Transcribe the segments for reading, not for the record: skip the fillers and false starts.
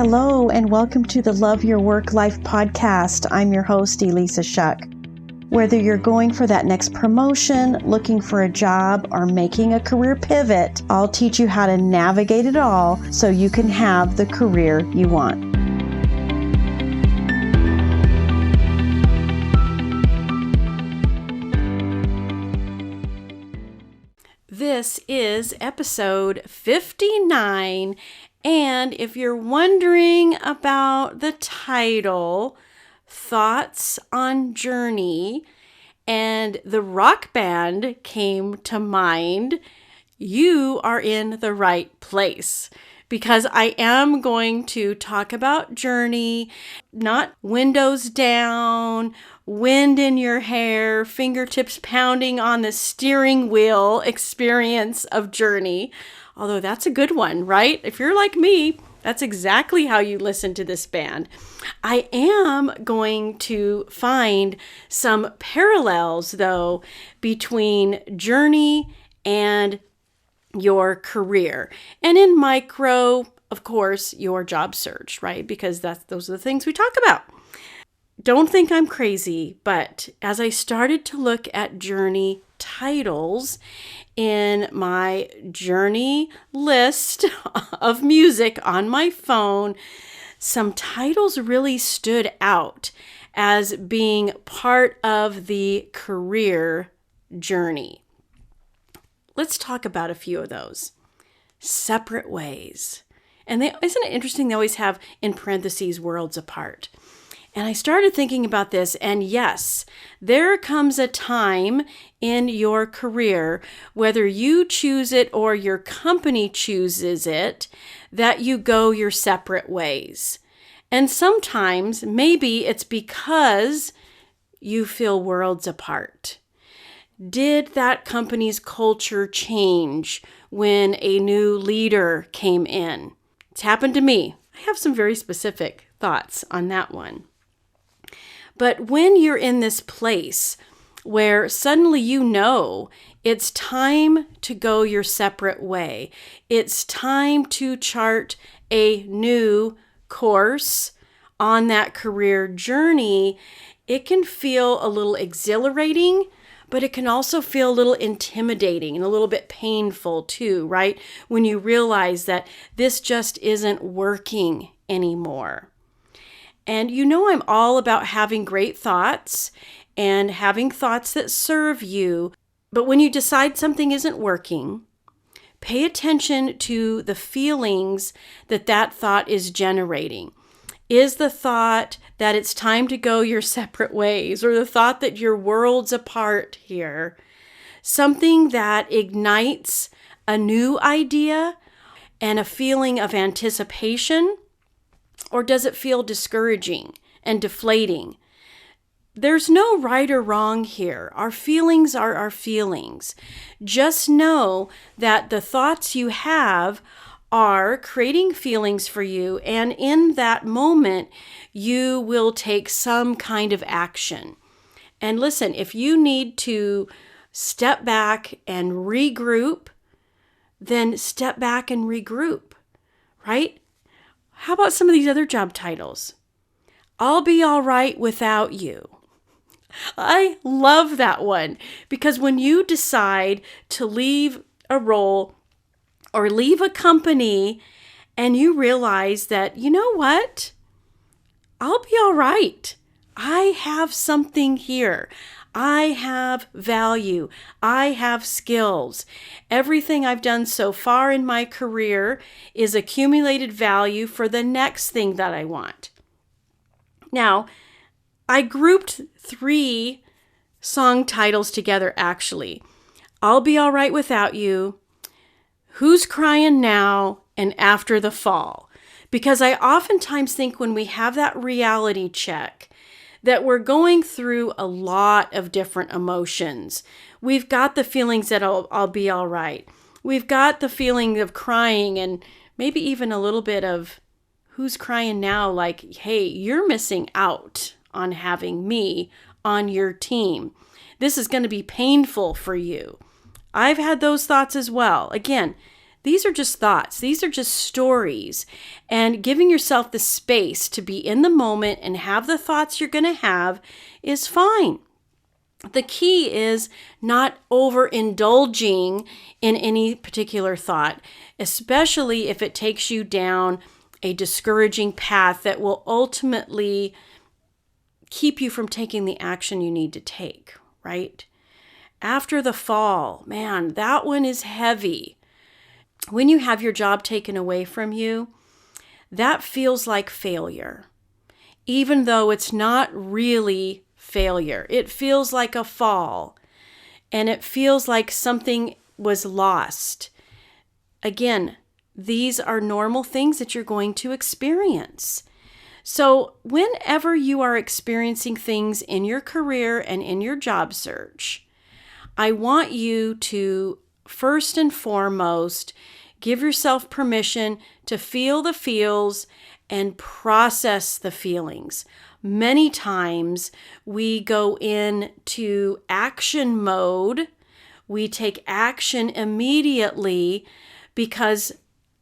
Hello, and welcome to the Love Your Work Life podcast. I'm your host, Elissa Shuck. Whether you're going for that next promotion, looking for a job, or making a career pivot, I'll teach you how to navigate it all so you can have the career you want. This is episode 59, and if you're wondering about the title, Thoughts on Journey, and the rock band came to mind, you are in the right place. Because I am going to talk about journey, not windows down, wind in your hair, fingertips pounding on the steering wheel experience of journey. Although that's a good one, right? If you're like me, that's exactly how you listen to this band. I am going to find some parallels, though, between journey and your career. And in micro, of course, your job search, right? Because those are the things we talk about. Don't think I'm crazy, but as I started to look at journey titles in my journey list of music on my phone, some titles really stood out as being part of the career journey. Let's talk about a few of those. Separate ways. And isn't it interesting? They always have in parentheses worlds apart. And I started thinking about this, and yes, there comes a time in your career, whether you choose it or your company chooses it, that you go your separate ways. And sometimes maybe it's because you feel worlds apart. Did that company's culture change when a new leader came in? It's happened to me. I have some very specific thoughts on that one. But when you're in this place where suddenly you know it's time to go your separate way, it's time to chart a new course on that career journey, it can feel a little exhilarating, but it can also feel a little intimidating and a little bit painful too, right? When you realize that this just isn't working anymore. And you know I'm all about having great thoughts and having thoughts that serve you. But when you decide something isn't working, pay attention to the feelings that thought is generating. Is the thought that it's time to go your separate ways, or the thought that you're worlds apart here, something that ignites a new idea and a feeling of anticipation? Or does it feel discouraging and deflating? There's no right or wrong here. Our feelings are our feelings. Just know that the thoughts you have are creating feelings for you, and in that moment, you will take some kind of action. And listen, if you need to step back and regroup, then step back and regroup, right? How about some of these other job titles? I'll be all right without you. I love that one, because when you decide to leave a role or leave a company and you realize that, you know what? I'll be all right. I have something here. I have value. I have skills. Everything I've done so far in my career is accumulated value for the next thing that I want. Now, I grouped 3 song titles together, actually. I'll Be All Right Without You, Who's Crying Now, and After the Fall. Because I oftentimes think when we have that reality check, that we're going through a lot of different emotions. We've got the feelings that I'll be all right. We've got the feeling of crying, and maybe even a little bit of who's crying now, like, hey, you're missing out on having me on your team. This is going to be painful for you. I've had those thoughts as well. Again, These are just thoughts. These are just stories. And giving yourself the space to be in the moment and have the thoughts you're going to have is fine. The key is not overindulging in any particular thought, especially if it takes you down a discouraging path that will ultimately keep you from taking the action you need to take, right? After the fall, man, that one is heavy. When you have your job taken away from you, that feels like failure, even though it's not really failure. It feels like a fall, and it feels like something was lost. Again, these are normal things that you're going to experience. So whenever you are experiencing things in your career and in your job search, I want you to first and foremost give yourself permission to feel the feels and process the feelings. Many times we go into action mode. We take action immediately because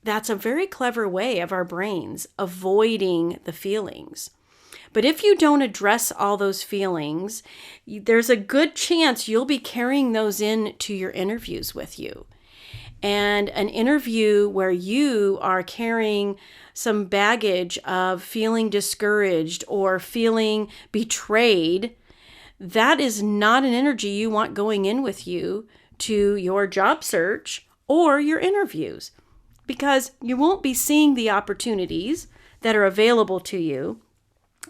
that's a very clever way of our brains avoiding the feelings. But if you don't address all those feelings, there's a good chance you'll be carrying those into your interviews with you. And an interview where you are carrying some baggage of feeling discouraged or feeling betrayed, that is not an energy you want going in with you to your job search or your interviews, because you won't be seeing the opportunities that are available to you.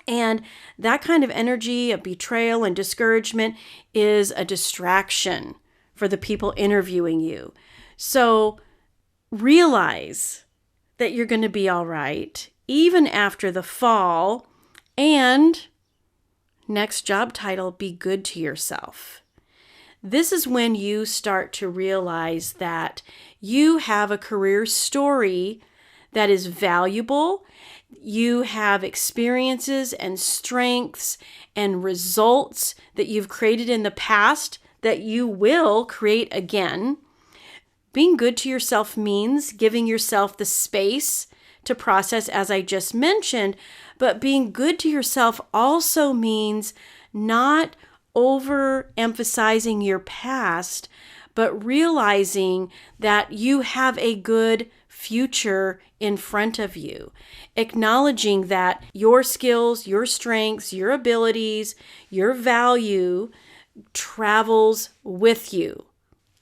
And that kind of energy of betrayal and discouragement is a distraction for the people interviewing you. So realize that you're going to be all right, even after the fall, and next job title, be good to yourself. This is when you start to realize that you have a career story that is valuable. You have experiences and strengths and results that you've created in the past that you will create again. Being good to yourself means giving yourself the space to process, as I just mentioned, but being good to yourself also means not overemphasizing your past, but realizing that you have a good future in front of you. Acknowledging that your skills, your strengths, your abilities, your value travels with you.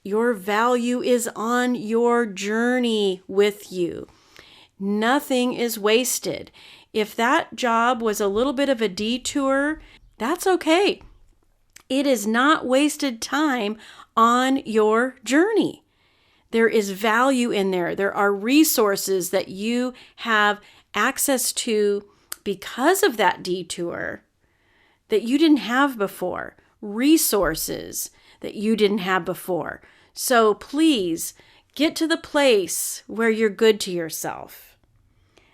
Your value is on your journey with you. Nothing is wasted. If that job was a little bit of a detour, that's okay. It is not wasted time on your journey. There is value in there. There are resources that you have access to because of that detour that you didn't have before. Resources that you didn't have before. So please get to the place where you're good to yourself.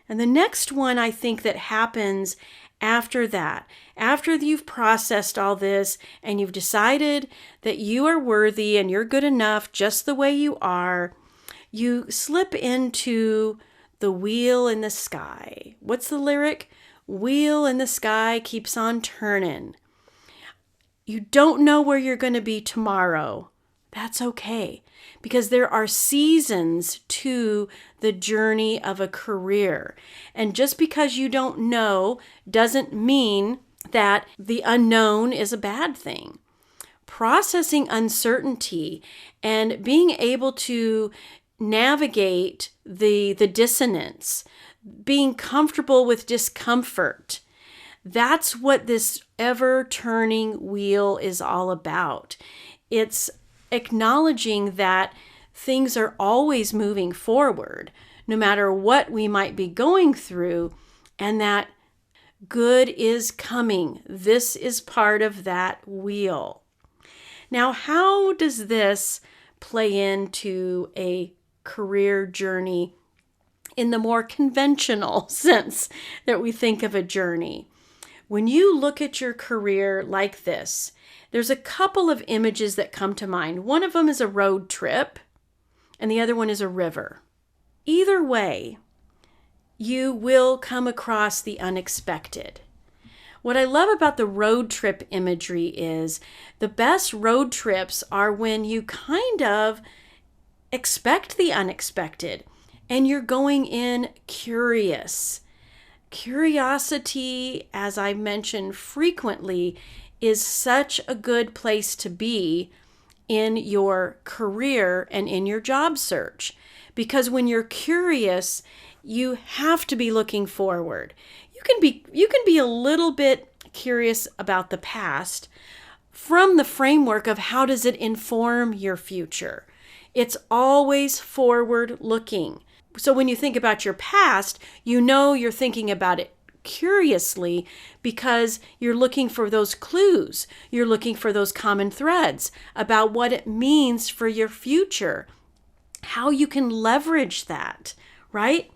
And the next one I think that happens after that, after you've processed all this and you've decided that you are worthy and you're good enough just the way you are, you slip into the wheel in the sky. What's the lyric? Wheel in the sky keeps on turning. You don't know where you're going to be tomorrow. That's okay, because there are seasons to the journey of a career. And just because you don't know doesn't mean that the unknown is a bad thing. Processing uncertainty and being able to navigate the dissonance, being comfortable with discomfort, that's what this ever-turning wheel is all about. It's acknowledging that things are always moving forward, no matter what we might be going through, and that good is coming. This is part of that wheel. Now, how does this play into a career journey in the more conventional sense that we think of a journey? When you look at your career like this, there's a couple of images that come to mind. One of them is a road trip. and the other one is a river. Either way, you will come across the unexpected. What I love about the road trip imagery is the best road trips are when you kind of expect the unexpected and you're going in curious. Curiosity, as I mentioned frequently, is such a good place to be in your career and in your job search. Because when you're curious, you have to be looking forward. You can be a little bit curious about the past from the framework of how does it inform your future. It's always forward looking. So when you think about your past, you know you're thinking about it curiously because you're looking for those clues. You're looking for those common threads about what it means for your future, how you can leverage that, right?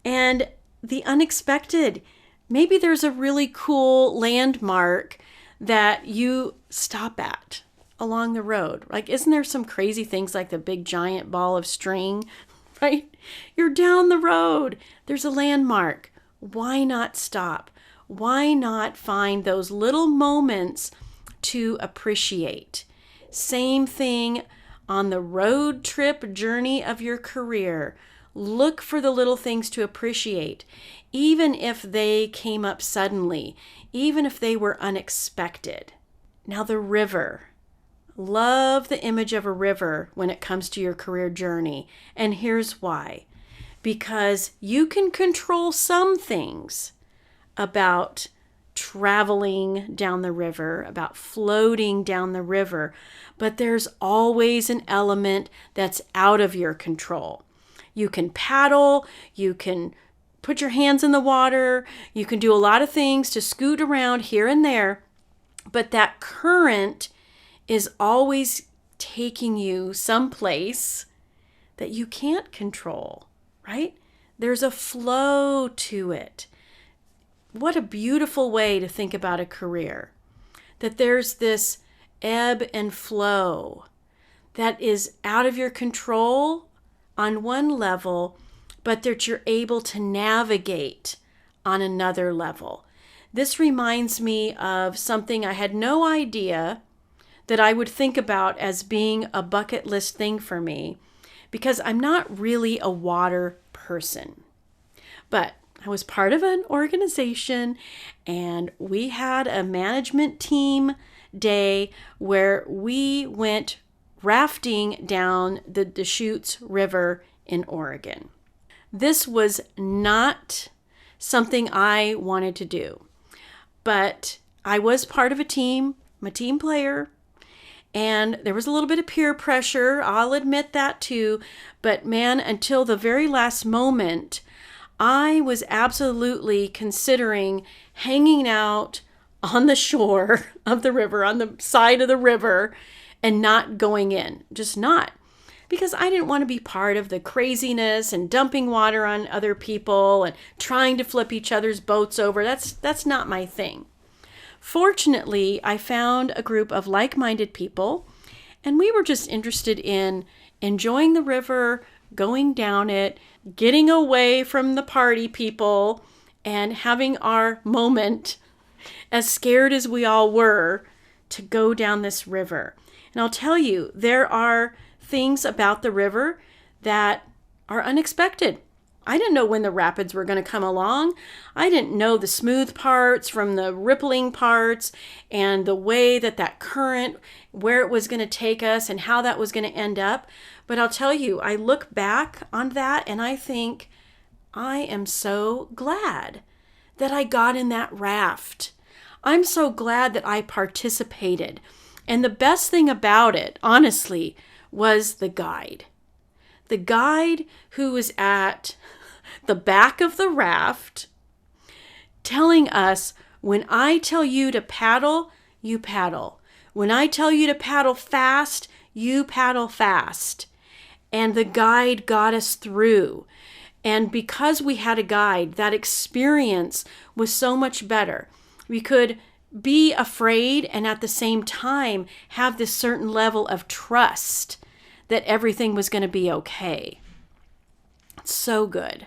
And the unexpected, maybe there's a really cool landmark that you stop at along the road. Like, isn't there some crazy things like the big giant ball of string, right? You're down the road. There's a landmark. Why not stop? Why not find those little moments to appreciate? Same thing on the road trip journey of your career. Look for the little things to appreciate, even if they came up suddenly, even if they were unexpected. Now the river. Love the image of a river when it comes to your career journey. And here's why. Because you can control some things about traveling down the river, about floating down the river, but there's always an element that's out of your control. You can paddle, you can put your hands in the water, you can do a lot of things to scoot around here and there, but that current is always taking you someplace that you can't control, right? There's a flow to it. What a beautiful way to think about a career, that there's this ebb and flow that is out of your control on one level, but that you're able to navigate on another level. This reminds me of something I had no idea that I would think about as being a bucket list thing for me, because I'm not really a water person. But I was part of an organization and we had a management team day where we went rafting down the Deschutes River in Oregon. This was not something I wanted to do, but I was part of a team, I'm a team player, and there was a little bit of peer pressure, I'll admit that too, but man, until the very last moment, I was absolutely considering hanging out on the shore of the river, on the side of the river, and not going in, just not. Because I didn't want to be part of the craziness and dumping water on other people and trying to flip each other's boats over. That's not my thing. Fortunately, I found a group of like-minded people, and we were just interested in enjoying the river, going down it, getting away from the party people, and having our moment, as scared as we all were, to go down this river. And I'll tell you, there are things about the river that are unexpected. I didn't know when the rapids were going to come along. I didn't know the smooth parts from the rippling parts and the way that current, where it was going to take us and how that was going to end up. But I'll tell you, I look back on that and I think, I am so glad that I got in that raft. I'm so glad that I participated. And the best thing about it, honestly, was the guide. The guide who was at the back of the raft telling us, when I tell you to paddle, you paddle. When I tell you to paddle fast, you paddle fast. And the guide got us through. And because we had a guide, that experience was so much better. We could be afraid and at the same time have this certain level of trust that everything was going to be okay. So good.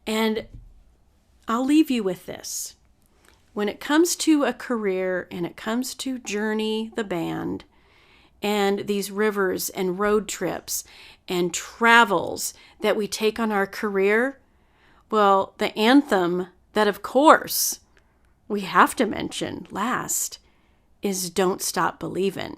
And I'll leave you with this. When it comes to a career and it comes to Journey, the band, and these rivers and road trips and travels that we take on our career, well, the anthem that, of course, we have to mention last is Don't Stop Believin'.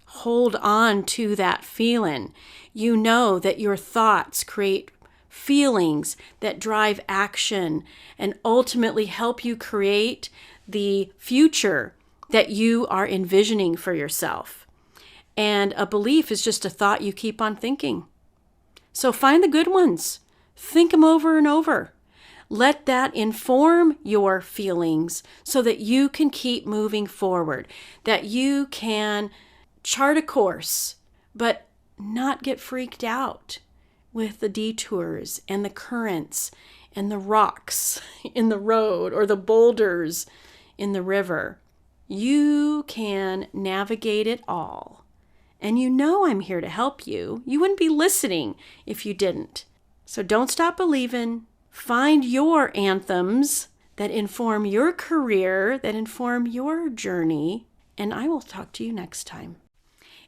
Hold on to that feeling. You know that your thoughts create feelings that drive action and ultimately help you create the future that you are envisioning for yourself. And a belief is just a thought you keep on thinking. So find the good ones. Think them over and over. Let that inform your feelings so that you can keep moving forward, that you can chart a course, but not get freaked out with the detours and the currents and the rocks in the road or the boulders in the river. You can navigate it all. And you know I'm here to help you. You wouldn't be listening if you didn't. So don't stop believing. Find your anthems that inform your career, that inform your journey, and I will talk to you next time.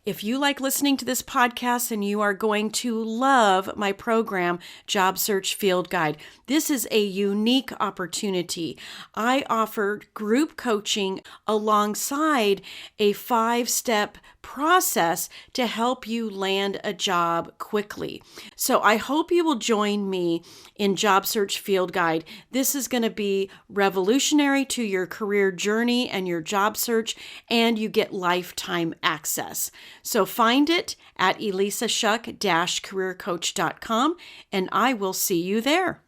If you like listening to this podcast, and you are going to love my program, Job Search Field Guide. This is a unique opportunity. I offer group coaching alongside a 5-step process to help you land a job quickly. So I hope you will join me in Job Search Field Guide. This is going to be revolutionary to your career journey and your job search, and you get lifetime access. So find it at elissashuck-careercoach.com, and I will see you there.